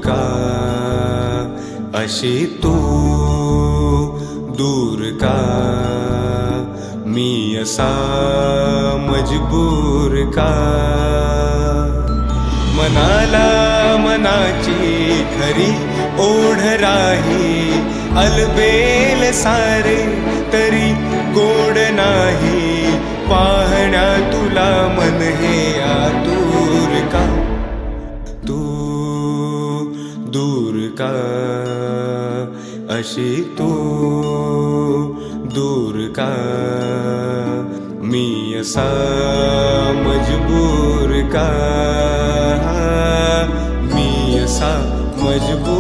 का अशी तू दूर का मी असा मजबूर का मनाला मनाची खरी ओढ राही अलबेल सारे तरी गोड नाही पाहण्या तुला मन हे आतुर का तू दूर का अशी तू दूर का मी असा मजबूर का मी असा मजबूर